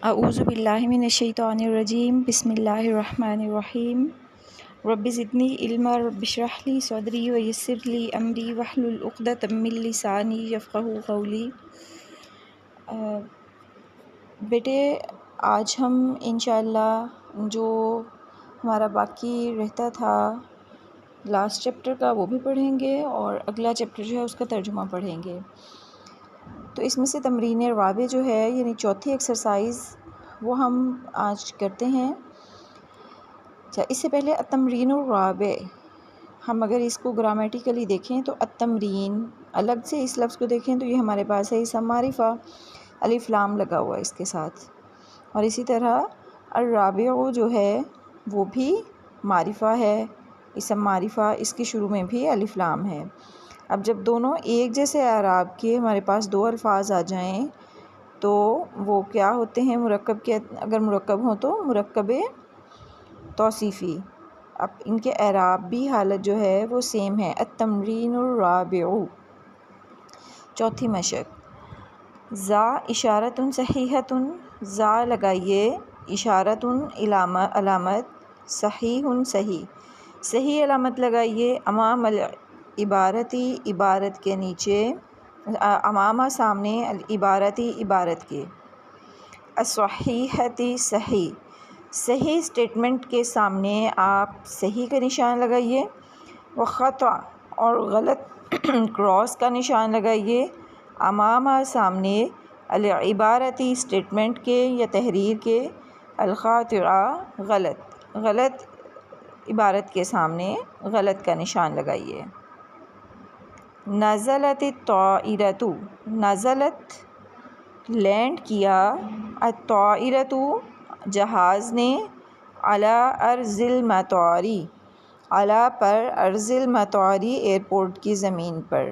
اعوذ باللہ من الشیطان الرجیم بسم اللہ الرحمن الرحیم رب زدنی علما رب اشرح لی صدری ویسر لی امری واحلل عقدۃ من لسانی یفقہوا قولی۔ بیٹے آج ہم انشاءاللہ جو ہمارا باقی رہتا تھا لاسٹ چیپٹر کا وہ بھی پڑھیں گے اور اگلا چیپٹر جو ہے اس کا ترجمہ پڑھیں گے۔ تو اس میں سے تمرین رابع جو ہے یعنی چوتھی ایکسرسائز وہ ہم آج کرتے ہیں۔ اچھا، اس سے پہلے التمرین الرابع ہم اگر اس کو گرامیٹیکلی دیکھیں تو التمرین الگ سے اس لفظ کو دیکھیں تو یہ ہمارے پاس ہے اسم معرفہ، الف لام لگا ہوا ہے اس کے ساتھ، اور اسی طرح الرابع جو ہے وہ بھی معرفہ ہے، اسم معرفہ، اس کے شروع میں بھی الف لام ہے۔ اب جب دونوں ایک جیسے اعراب کے ہمارے پاس دو الفاظ آ جائیں تو وہ کیا ہوتے ہیں؟ مرکب کے، اگر مرکب ہوں تو مرکب توصیفی۔ اب ان کے اعراب بھی حالت جو ہے وہ سیم ہے۔ التمرین الرابع، چوتھی مشق، ذا اشارۃ صحیحۃ، ذا لگائیے، اشارۃ علامت، صحیح صحیح، صحیح علامت لگائیے، امام العبارتی عبارت کے نیچے، امامہ سامنے، العبارتی عبارت کے، الصحیحتی صحیح، صحیح اسٹیٹمنٹ کے سامنے آپ صحیح کا نشان لگائیے، وخطأ اور غلط کراس کا نشان لگائیے، امامہ سامنے، العبارتی اسٹیٹمنٹ کے یا تحریر کے، الخاطئہ غلط عبارت کے سامنے غلط کا نشان لگائیے۔ نزلت الطائرۃ، نزلت لینڈ کیا، الطائرۃ جہاز نے، علی ارض المطار، علی پر، ارض المطار ایئرپورٹ کی زمین پر،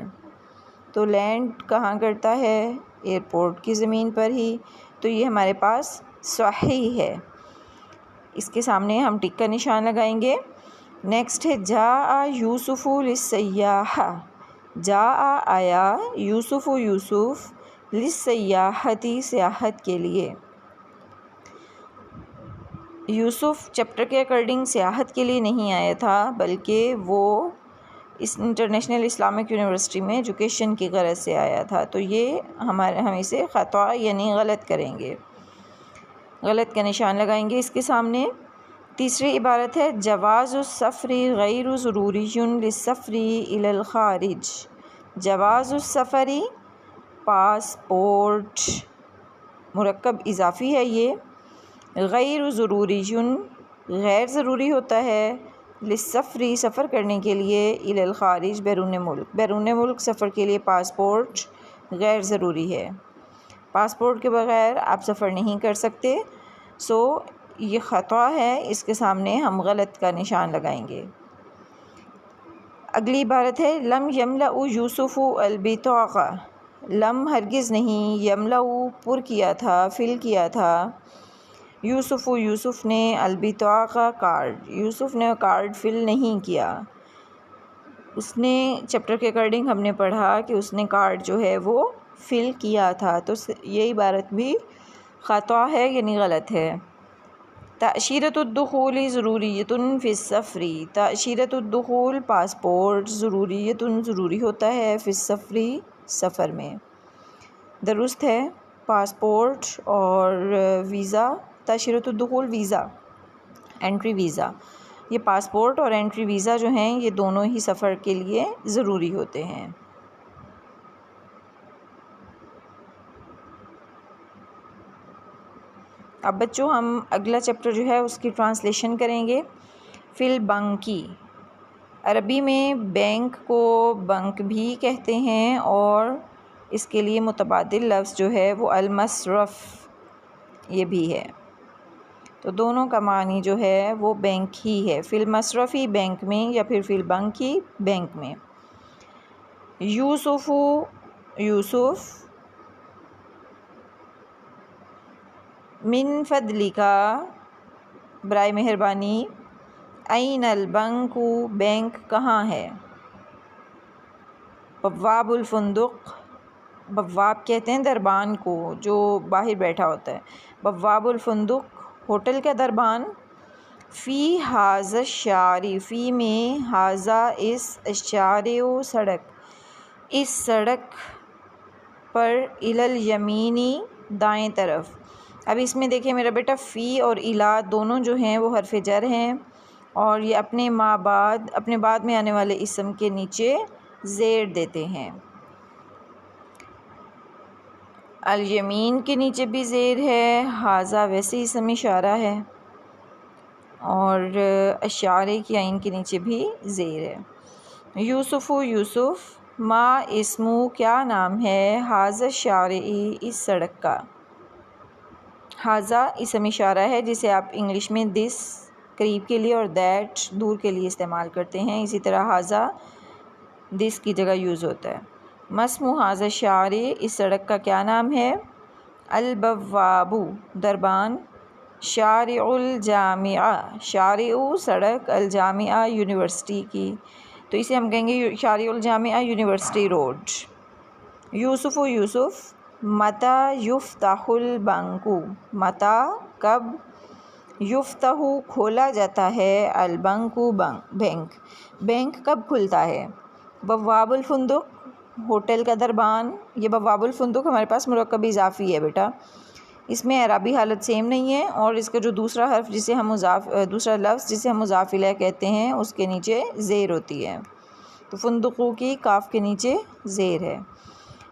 تو لینڈ کہاں کرتا ہے؟ ایئرپورٹ کی زمین پر ہی، تو یہ ہمارے پاس صحیح ہے، اس کے سامنے ہم ٹک کا نشان لگائیں گے۔ نیکسٹ ہے جاء یوسف للسیاحہ، جاء آیا، یوسف یوسف، للسیاحۃ سیاحت کے لیے، یوسف چیپٹر کے اکارڈنگ سیاحت کے لیے نہیں آیا تھا بلکہ وہ اس انٹرنیشنل اسلامک یونیورسٹی میں ایجوکیشن کی غرض سے آیا تھا، تو یہ ہم اسے خطا یعنی غلط کریں گے، غلط کا نشان لگائیں گے اس کے سامنے۔ تیسری عبارت ہے جواز السفر غیر ضروری للسفر الی الخارج، جواز السفر پاسپورٹ، مرکب اضافی ہے یہ، غیر ضروری غیر ضروری ہوتا ہے، للسفر سفر کرنے کے لیے، الی الخارج بیرون ملک، بیرون ملک سفر کے لیے پاسپورٹ غیر ضروری ہے، پاسپورٹ کے بغیر آپ سفر نہیں کر سکتے، سو یہ خطا ہے، اس کے سامنے ہم غلط کا نشان لگائیں گے۔ اگلی عبارت ہے لم یملأ یوسف البطاقہ، لم ہرگز نہیں، یملأ پر کیا تھا، فل کیا تھا، یوسف یوسف نے، البطاقہ کارڈ، یوسف نے کارڈ فل نہیں کیا، اس نے چیپٹر کے اکارڈنگ ہم نے پڑھا کہ اس نے کارڈ جو ہے وہ فل کیا تھا، تو یہ عبارت بھی خطا ہے یعنی غلط ہے۔ تأشیرۃ الدخول ضروریۃ فی السفر، تأشیرۃ الدخول پاسپورٹ، ضروریۃ ضروری ہوتا ہے، فی السفر سفر میں، درست ہے، پاسپورٹ اور ویزا، تأشیرۃ الدخول ویزا، انٹری ویزا، یہ پاسپورٹ اور انٹری ویزا جو ہیں یہ دونوں ہی سفر کے لیے ضروری ہوتے ہیں۔ اب بچوں ہم اگلا چیپٹر جو ہے اس کی ٹرانسلیشن کریں گے۔ فی البنکی، عربی میں بینک کو بنک بھی کہتے ہیں اور اس کے لیے متبادل لفظ جو ہے وہ المصرف یہ بھی ہے، تو دونوں کا معنی جو ہے وہ بینک ہی ہے، فی المصرفی بینک میں یا پھر فی البنکی بینک میں۔ یوسف یوسف، من فضلک برائے مہربانی، این البنک بینک کہاں ہے، بواب الفندق بواب کہتے ہیں دربان کو جو باہر بیٹھا ہوتا ہے. بواب الفندق ہوٹل کا دربان. فی حاذا الشارع فی میں حاذا اس الشارع سڑک اس سڑک پر الی الیمینی دائیں طرف. اب اس میں دیکھیں میرا بیٹا فی اور الا دونوں جو ہیں وہ حرف جر ہیں اور یہ اپنے بعد میں آنے والے اسم کے نیچے زیر دیتے ہیں. الیمین کے نیچے بھی زیر ہے، حاذا ویسے اسم اشارہ ہے، اور اشارے کی عین کے نیچے بھی زیر ہے. یوسف یوسف ما اسمو کیا نام ہے، حاذا الشارعی اس سڑک کا. حاذا اسم اشارہ ہے جسے آپ انگلش میں دس قریب کے لیے اور دیٹ دور کے لیے استعمال کرتے ہیں. اسی طرح حاذا دس کی جگہ یوز ہوتا ہے. مسمو حاذا الشارع اس سڑک کا کیا نام ہے. البواب دربان. شارع الجامعہ شارع سڑک، الجامعہ یونیورسٹی کی، تو اسے ہم کہیں گے شارع الجامعہ یونیورسٹی روڈ. یوسف یوسف متی یفتح البنک متی کب، یفتح کھولا جاتا ہے، البنک بینک کب کھلتا ہے. بواب الفندق ہوٹل کا دربان. یہ بواب الفندق ہمارے پاس مرکب اضافی ہے بیٹا، اس میں اعرابی حالت سیم نہیں ہے، اور اس کا جو دوسرا حرف دوسرا لفظ جسے ہم مضاف الیہ کہتے ہیں اس کے نیچے زیر ہوتی ہے، تو فندقو کی کاف کے نیچے زیر ہے.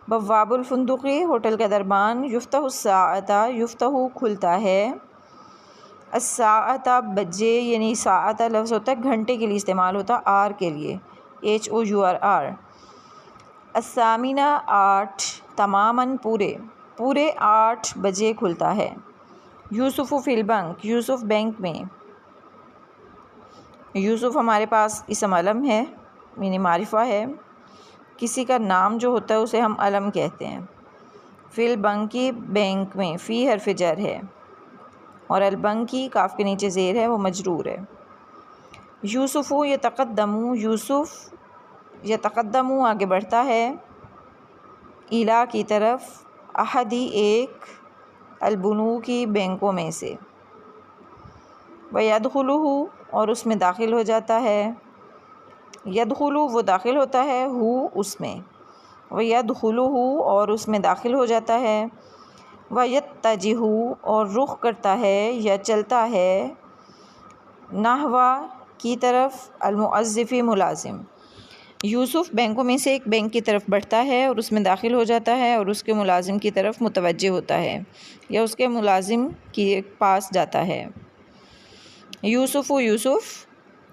بواب الفندقی ہوٹل کا دربان. یفتح الساعۃ یفتح کھلتا ہے، الساعۃ بجے، یعنی ساعۃ لفظ ہوتا ہے گھنٹے کے لیے استعمال ہوتا ہے، آر کے لیے، HOUR. الثامنہ 8 تماماً پورے 8 بجے کھلتا ہے. یوسف فی البنک یوسف بینک میں. یوسف ہمارے پاس اسم علم ہے، یعنی معرفہ ہے، کسی کا نام جو ہوتا ہے اسے ہم علم کہتے ہیں. فی البنکی بینک میں، فی حرف جر ہے اور البنکی کاف کے نیچے زیر ہے، وہ مجرور ہے. یوسف یتقدم یوسف یتقدم آگے بڑھتا ہے، الی کی طرف، احدی ایک، البنوکی بینکوں میں سے. ویدخل اور اس میں داخل ہو جاتا ہے، یدخل وہ داخل ہوتا ہے، ہو اس میں، ویدخل اور اس میں داخل ہو جاتا ہے. ویتجہ اور رخ کرتا ہے یا چلتا ہے، نحو کی طرف، الموظف ملازم. یوسف بینکوں میں سے ایک بینک کی طرف بڑھتا ہے اور اس میں داخل ہو جاتا ہے اور اس کے ملازم کی طرف متوجہ ہوتا ہے یا اس کے ملازم کے پاس جاتا ہے. یوسف یوسف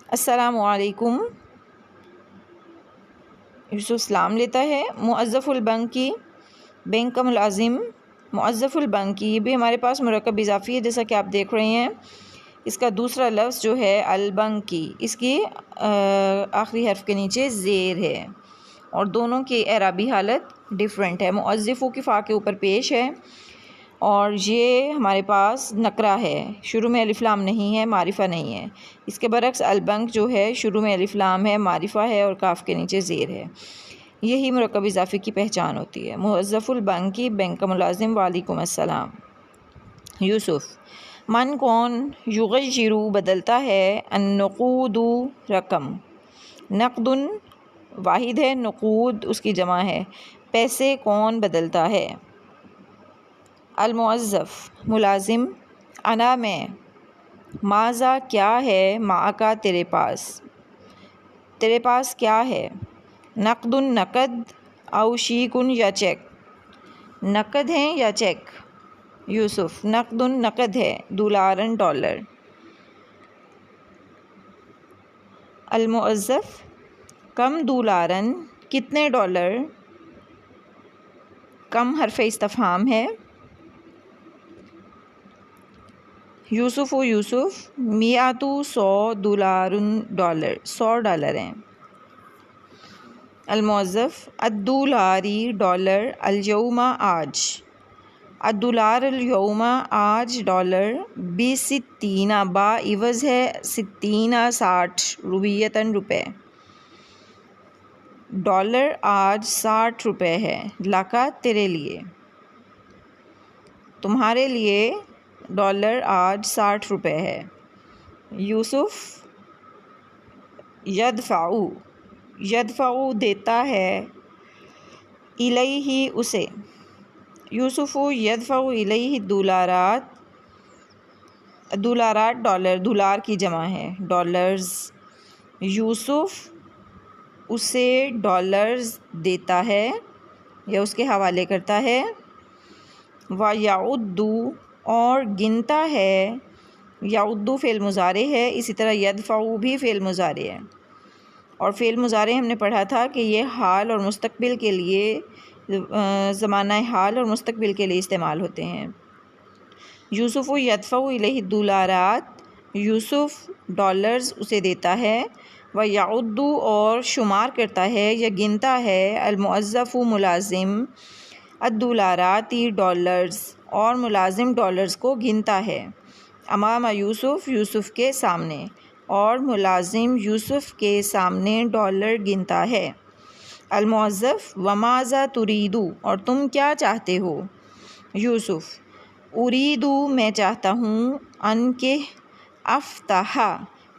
السلام علیکم یوسف سلام لیتا ہے. موظف البنکی بینک کا ملازم. موظف البنکی یہ بھی ہمارے پاس مرکب اضافی ہے جیسا کہ آپ دیکھ رہے ہیں. اس کا دوسرا لفظ جو ہے البنکی، اس کی آخری حرف کے نیچے زیر ہے اور دونوں کی اعرابی حالت ڈیفرنٹ ہے. موظفوں کی فا کے اوپر پیش ہے اور یہ ہمارے پاس نکرہ ہے، شروع میں الف لام نہیں ہے، معرفہ نہیں ہے. اس کے برعکس البنک جو ہے شروع میں الف لام ہے، معرفہ ہے اور کاف کے نیچے زیر ہے. یہی مرکب اضافی کی پہچان ہوتی ہے. موظف البنکی بینک کا ملازم. وعلیکم السلام. یوسف من کون، یغیر بدلتا ہے، النقود رقم، نقد واحد ہے، نقود اس کی جمع ہے، پیسے کون بدلتا ہے. الموظف ملازم. انا میں. ماذا کیا ہے، معک تیرے پاس کیا ہے. نقد نقد، او شیک یا چیک. نقد ہیں یا چیک. یوسف نقد نقد ہے، دولارن ڈالر. الموظف کم دولارن کتنے ڈالر. کم حرف استفہام ہے. یوسف یوسف میعۃ 100 دولارن ڈالر، 100 ڈالر ہیں. الموظف الدولاری ڈالر، الیوم آج. الدولار الیوم آج ڈالر، ب60 با عوض ہے 60 60 رویتاً روپے. ڈالر آج 60 روپے ہے، لکا تیرے لیے، تمہارے لیے ڈالر آج 60 روپے ہے۔ یوسف یدفعو، یدفعو دیتا ہے، الیہ اسے، یوسف یدفع الیہ دولارات، دولارات ڈالر، دولار کی جمع ہے، ڈالرز، یوسف اسے ڈالرز دیتا ہے یا اس کے حوالے کرتا ہے، وَيَعُدُّ اور گنتا ہے، یعُدُّ فعل مضارع ہے، اسی طرح یدفع بھی فعل مضارع ہے، اور فعل مضارع ہم نے پڑھا تھا کہ یہ حال اور مستقبل کے لیے، زمانہ حال اور مستقبل کے لیے استعمال ہوتے ہیں۔ یوسف یدفع الیہ دولارات، یوسف ڈالرز اسے دیتا ہے، وَيَعُدُّ اور شمار کرتا ہے یا گنتا ہے، الموظف ملازم، الدولارات ڈالرز اور ملازم ڈالرز کو گنتا ہے، امام یوسف یوسف کے سامنے، اور ملازم یوسف کے سامنے ڈالر گنتا ہے، الموظف وماذا تريد اور تم کیا چاہتے ہو، یوسف اريد میں چاہتا ہوں، ان کہ افتح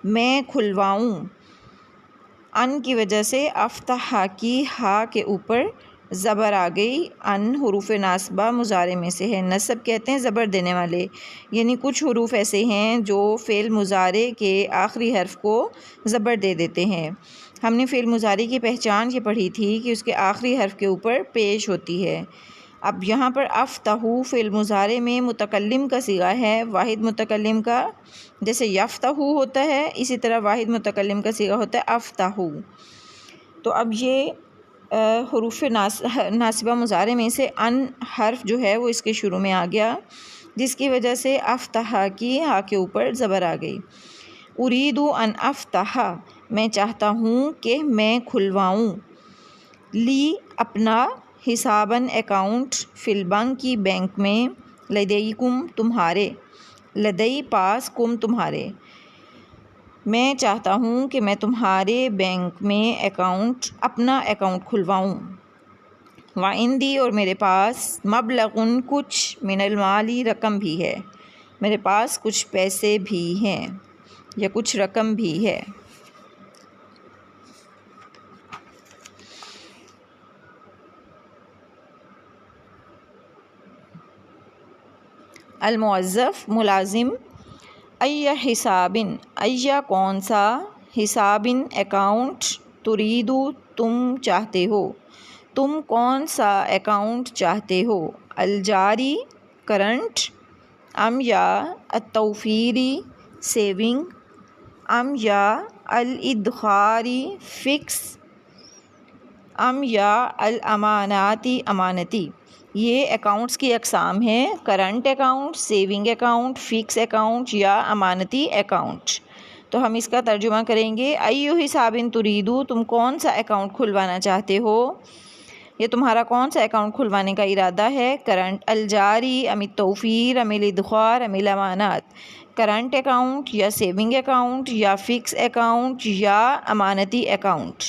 میں کھلواؤں، ان کی وجہ سے افتح کی ہا کے اوپر زبر آ گئی، ان حروف ناصبہ مضارع میں سے ہے، نصب کہتے ہیں زبر دینے والے، یعنی کچھ حروف ایسے ہیں جو فعل مضارع کے آخری حرف کو زبر دے دیتے ہیں۔ ہم نے فعل مضارع کی پہچان یہ پڑھی تھی کہ اس کے آخری حرف کے اوپر پیش ہوتی ہے۔ اب یہاں پر افتحو فعل مضارع میں متکلم کا صیغہ ہے، واحد متکلم کا، جیسے یفتحو ہوتا ہے اسی طرح واحد متکلم کا صیغہ ہوتا ہے افتحو۔ تو اب یہ حروف ناصبہ مضارع میں سے ان حرف جو ہے وہ اس کے شروع میں آ گیا، جس کی وجہ سے افتح کی ہا کے اوپر زبر آ گئی۔ اريد ان افتح میں چاہتا ہوں کہ میں کھلواؤں، لی اپنا، حساباً اکاؤنٹ، فی البنک کی بینک میں، لدیکم تمہارے، لدی پاس، کم تمہارے، میں چاہتا ہوں کہ میں تمہارے بینک میں اکاؤنٹ، اپنا اکاؤنٹ کھلواؤں، وعندی اور میرے پاس، مبلغ کچھ، من المالی رقم بھی ہے، میرے پاس کچھ پیسے بھی ہیں یا کچھ رقم بھی ہے۔ الموظف ملازم، ای حسابن، ای کون سا، حسابن اکاؤنٹ، تريد تم چاہتے ہو، تم کون سا اکاؤنٹ چاہتے ہو، الجاری کرنٹ، ام یا التوفیری سیونگ، ام یا الادخاری فکس، ام یا الاماناتی امانتی۔ یہ اکاؤنٹس کی اقسام ہیں، current account, saving account, fix account یا امانتی اکاؤنٹ۔ تو ہم اس کا ترجمہ کریں گے، ایو حساب تريد، تم کون سا اکاؤنٹ کھلوانا چاہتے ہو، یہ تمہارا کون سا اکاؤنٹ کھلوانے کا ارادہ ہے، کرنٹ، الجاری ام التوفیر ام الادخار ام الامانات، کرنٹ اکاؤنٹ یا سیونگ اکاؤنٹ یا فکس اکاؤنٹ یا امانتی اکاؤنٹ۔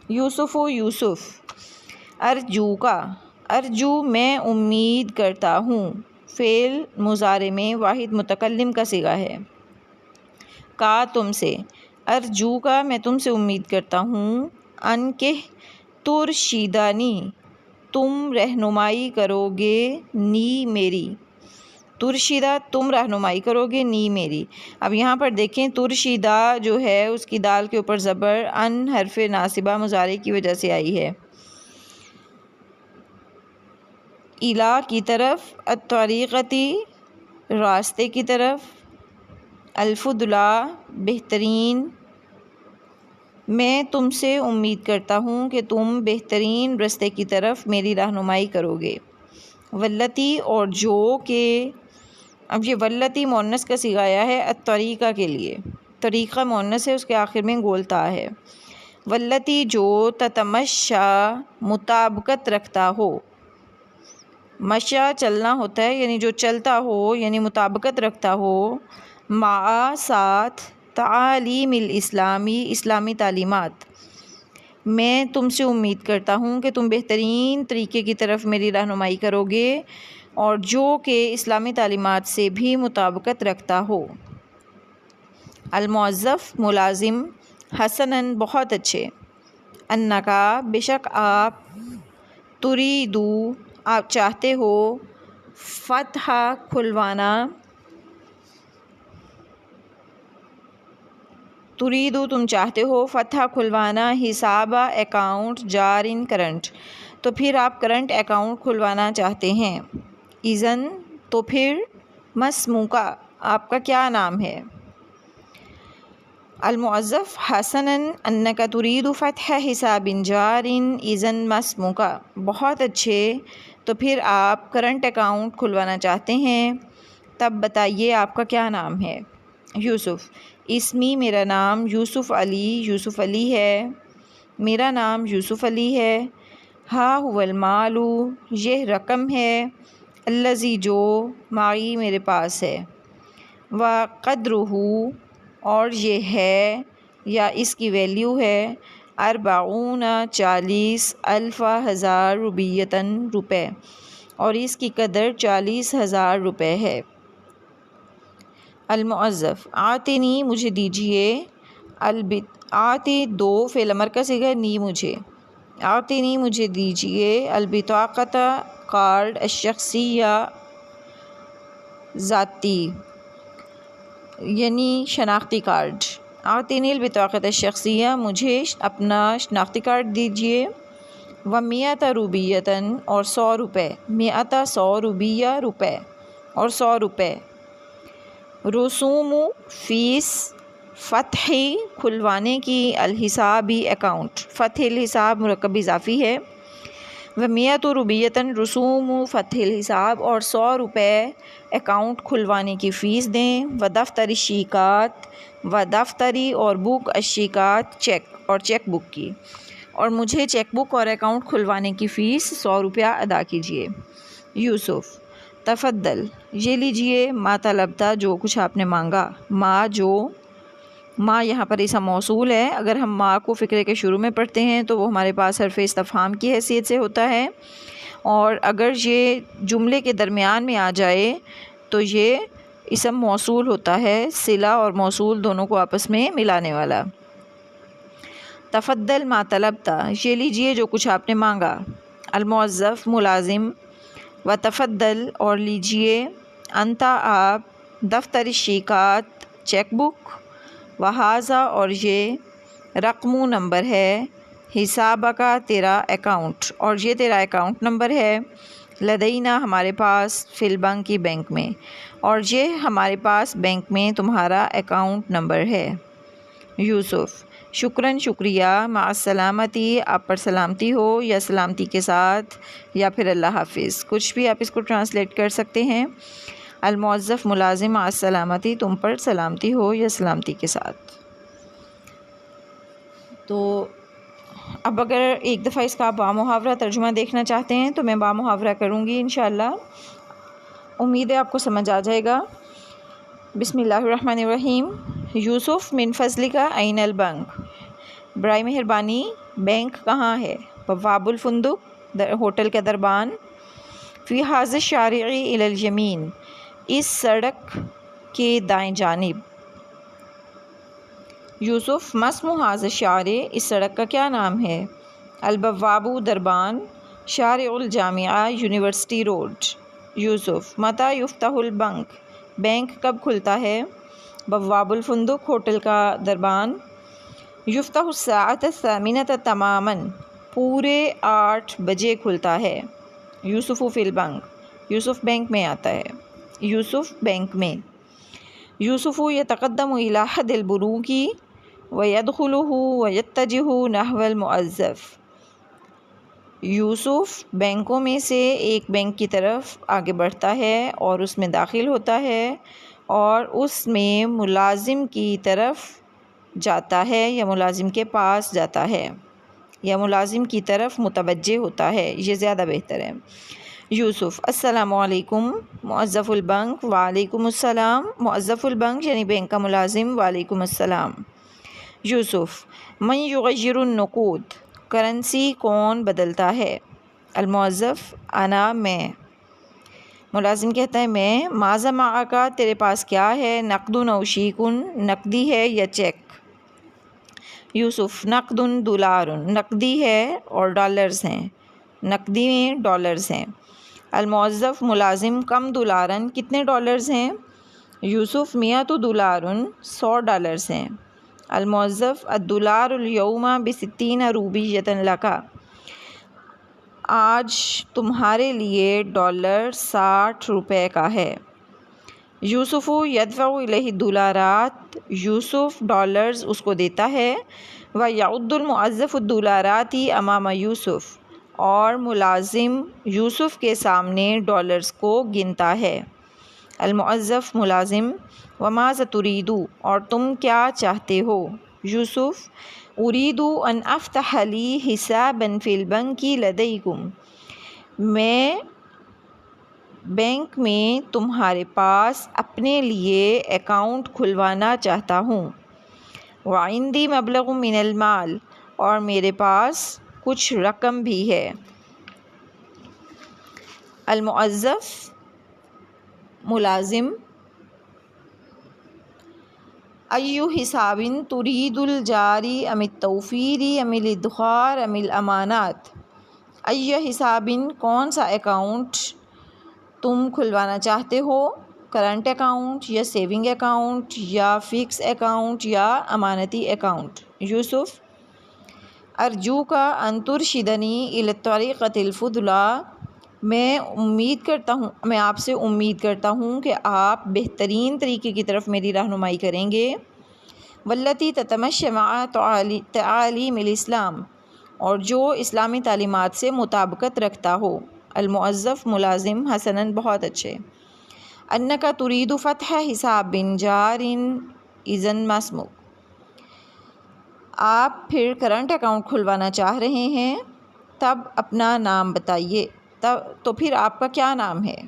یوسف یوسف، ارجو کا، ارجو میں امید کرتا ہوں، فعل مضارع میں واحد متکلم کا صیغہ ہے، کا تم سے، ارجو کا میں تم سے امید کرتا ہوں، ان کہ ترشیدانی تم رہنمائی کرو گے، نی میری، ترشیدہ تم رہنمائی کرو گے، نی میری۔ اب یہاں پر دیکھیں ترشیدہ جو ہے اس کی دال کے اوپر زبر ان حرف ناصبہ مضارع کی وجہ سے آئی ہے، الا کی طرف، الطریقتی راستے کی طرف، الفضلا بہترین، میں تم سے امید کرتا ہوں کہ تم بہترین راستے کی طرف میری رہنمائی کرو گے، والتی اور جو کہ، اب یہ والتی مؤنث کا صیغہ آیا ہے الطریقہ کے لیے، طریقہ مؤنث ہے اس کے آخر میں گولتا ہے، والتی جو، تتمشا مطابقت رکھتا ہو، مشا چلنا ہوتا ہے یعنی جو چلتا ہو یعنی مطابقت رکھتا ہو، مع ساتھ، تعالیم الاسلامی اسلامی تعلیمات، میں تم سے امید کرتا ہوں کہ تم بہترین طریقے کی طرف میری رہنمائی کرو گے اور جو کہ اسلامی تعلیمات سے بھی مطابقت رکھتا ہو۔ الموظف ملازم حسناً بہت اچھے، انکا بے شک آپ، تریدو آپ چاہتے ہو، فتح کھلوانا، تریدو تم چاہتے ہو، فتح کھلوانا، حساب اکاؤنٹ جارن کرنٹ تو پھر آپ کرنٹ اکاؤنٹ کھلوانا چاہتے ہیں، اذن تو پھر، مسموکا آپ کا کیا نام ہے؟ الموظف حسناً انک ترید فتح حساب جارن اذن مسموکا بہت اچھے، تو پھر آپ کرنٹ اکاؤنٹ کھلوانا چاہتے ہیں، تب بتائیے آپ کا کیا نام ہے؟ یوسف اسمی میرا نام یوسف علی ہے، میرا نام یوسف علی ہے، ہا هو المال یہ رقم ہے، الذی جو معی میرے پاس ہے، وقدرہ اور یہ ہے یا اس کی ویلیو ہے، 40,000 ہزار روپیتاً روپے، اور اس کی قدر 40,000 روپے ہے۔ الموظف آتنی مجھے دیجیے، آتی دو فعل امر کا صیغہ، نی مجھے، آتنی مجھے دیجیے، البطاقۃ کارڈ، الشخصیہ ذاتی یعنی شناختی کارڈ، آتنی البطاقۃ الشخصیہ مجھے اپنا شناختی کارڈ دیجیے، ومئۃ روبیۃً اور 100 روپے، مئۃ 100 روبیہ روپے اور 100 روپے، رسوم فیس، فتح کھلوانے کی، الحسابی اکاؤنٹ، فتح الحساب مرکب اضافی ہے، ومئۃ روبیۃً رسوم فتح الحساب اور 100 روپے اکاؤنٹ کھلوانے کی فیس دیں، ودفتر الشیکات و دفتری اور بک الشیکات چیک اور چیک بک کی، اور مجھے چیک بک اور اکاؤنٹ کھلوانے کی فیس 100 روپیہ ادا کیجیے۔ یوسف تفضل یہ لیجیے، ما طلبتا جو کچھ آپ نے مانگا، ما جو، ما یہاں پر اسم موصول ہے، اگر ہم ما کو فقرے کے شروع میں پڑھتے ہیں تو وہ ہمارے پاس حرف استفہام کی حیثیت سے ہوتا ہے، اور اگر یہ جملے کے درمیان میں آ جائے تو یہ اسم موصول ہوتا ہے، صلہ اور موصول دونوں کو آپس میں ملانے والا۔ تفضل ما طلبتا یہ لیجیے جو کچھ آپ نے مانگا، الموظف ملازم، و تفضل اور لیجیے، انتا آپ، دفتر الشیکات چیک بک، وہذا اور یہ، رقم نمبر ہے، حساب کا تیرا اکاؤنٹ اور یہ تیرا اکاؤنٹ نمبر ہے، لدینا ہمارے پاس، فی البنک کی بینک میں، اور یہ ہمارے پاس بینک میں تمہارا اکاؤنٹ نمبر ہے۔ یوسف شکراً شکریہ، مع السلامتی آپ پر سلامتی ہو یا سلامتی کے ساتھ، یا پھر اللہ حافظ، کچھ بھی آپ اس کو ٹرانسلیٹ کر سکتے ہیں۔ الموظف ملازم مع السلامتی تم پر سلامتی ہو یا سلامتی کے ساتھ۔ تو اب اگر ایک دفعہ اس کا آپ بامحاورہ ترجمہ دیکھنا چاہتے ہیں تو میں بامحاورہ کروں گی انشاءاللہ، امید ہے آپ کو سمجھ آ جائے گا۔ بسم اللہ الرحمن الرحیم۔ یوسف من فضلک این البنک، برائے مہربانی بینک کہاں ہے؟ بواب الفندق ہوٹل کا دربان، فی ھذا الشارع الی الیمین اس سڑک کے دائیں جانب، یوسف ما اسم ھذا الشارع اس سڑک کا کیا نام ہے؟ البواب دربان، شارع الجامعہ یونیورسٹی روڈ، یوسف متی یفتح البنک بینک کب کھلتا ہے؟ بواب الفندق ہوٹل کا دربان، یفتح الساعۃ الثامنۃ تماما پورے 8 بجے کھلتا ہے، یوسف فی البنک یوسف بینک میں آتا ہے، یوسف بینک میں، یوسف یتقدم الی حد البنوک ویدخلہ ویتجہ نحو الموظف، یوسف بینکوں میں سے ایک بینک کی طرف آگے بڑھتا ہے اور اس میں داخل ہوتا ہے اور اس میں ملازم کی طرف جاتا ہے یا ملازم کے پاس جاتا ہے یا ملازم کی طرف متوجہ ہوتا ہے، یہ زیادہ بہتر ہے۔ یوسف السلام علیکم، موظف البنک وعلیکم السلام، موظف البنک یعنی بینک کا ملازم، وعلیکم السلام۔ یوسف من یغیر النقود کرنسی کون بدلتا ہے؟ الموظف انا میں۔ ملازم کہتا ہے میں۔ ماذا معک تیرے پاس کیا ہے؟ نقد او شیک نقدی ہے یا چیک؟ یوسف نقد دولار نقدی ہے اور ڈالرز ہیں، نقدی میں ڈالرز ہیں۔ الموظف ملازم کم دولارن کتنے ڈالرز ہیں؟ یوسف 100 دولار 100 ڈالرز ہیں۔ الموظف الدولار اليوم ب60 روبیۃ لک آج تمہارے لیے ڈالر 60 روپے کا ہے۔ یوسف یدفع الیہ الدولارات یوسف ڈالرز اس کو دیتا ہے۔ ویعد الموظف الدولارات امام یوسف اور ملازم یوسف کے سامنے ڈالرز کو گنتا ہے۔ الموظف ملازم وماذا ترید اور تم کیا چاہتے ہو؟ یوسف اريد ان افتح لی حسابا فی البنک لدیکم میں بینک میں تمہارے پاس اپنے لیے اکاؤنٹ کھلوانا چاہتا ہوں۔ وعندی مبلغ من المال اور میرے پاس کچھ رقم بھی ہے۔ الموظف ملازم ای حساب ترید الجاری ام التوفیر ام الادخار ام الامانات ای حساب کون سا اکاؤنٹ تم کھلوانا چاہتے ہو؟ کرنٹ اکاؤنٹ یا سیونگ اکاؤنٹ یا فکس اکاؤنٹ یا امانتی اکاؤنٹ؟ یوسف ارجوک ان ترشدنی الی الطریقۃ الفضلی میں آپ سے امید کرتا ہوں کہ آپ بہترین طریقے کی طرف میری رہنمائی کریں گے۔ والتی تتمشی مع تعالیم الاسلام اور جو اسلامی تعلیمات سے مطابقت رکھتا ہو۔ الموظف ملازم حسناً بہت اچھے۔ انک ترید فتح حساب جار اذا ما اسمک آپ پھر کرنٹ اکاؤنٹ کھلوانا چاہ رہے ہیں، تب اپنا نام بتائیے، تو پھر آپ کا کیا نام ہے؟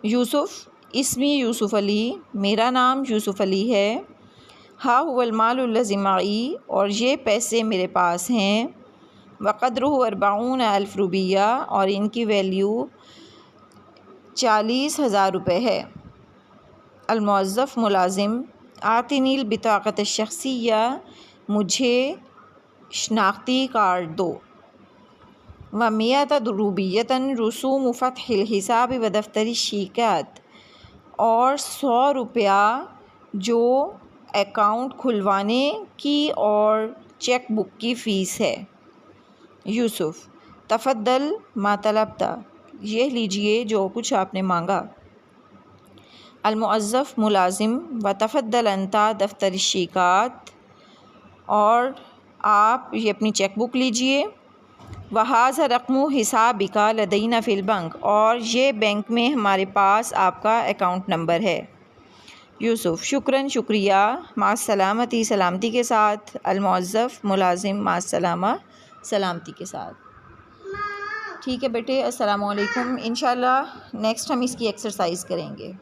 یوسف اسمی یوسف علی میرا نام یوسف علی ہے۔ ہا هو المال الذی معی اور یہ پیسے میرے پاس ہیں۔ وقدرہ 40,000 روپیہ اور ان کی ویلیو 40,000 روپے ہے۔ الموظف ملازم آتنی البطاقۃ الشخصیہ مجھے شناختی کارڈ دو۔ و100 روبیۃ رسوم فتح الحساب و دفتر الشیکات اور 100 روپیہ جو اکاؤنٹ کھلوانے کی اور چیک بک کی فیس ہے۔ یوسف تفضل ما طلبت یہ لیجئے جو کچھ آپ نے مانگا۔ الموظف ملازم وتفضل انت دفتر الشیکات اور آپ یہ اپنی چیک بک لیجئے۔ وہذا رقم حسابک لدینا فی البنک اور یہ بینک میں ہمارے پاس آپ کا اکاؤنٹ نمبر ہے۔ یوسف شکراً شکریہ، مع السلامتی سلامتی کے ساتھ۔ الموظف ملازم مع السلامہ سلامتی کے ساتھ۔ ٹھیک ہے بیٹے، السلام علیکم۔ انشاءاللہ نیکسٹ ہم اس کی ایکسرسائز کریں گے۔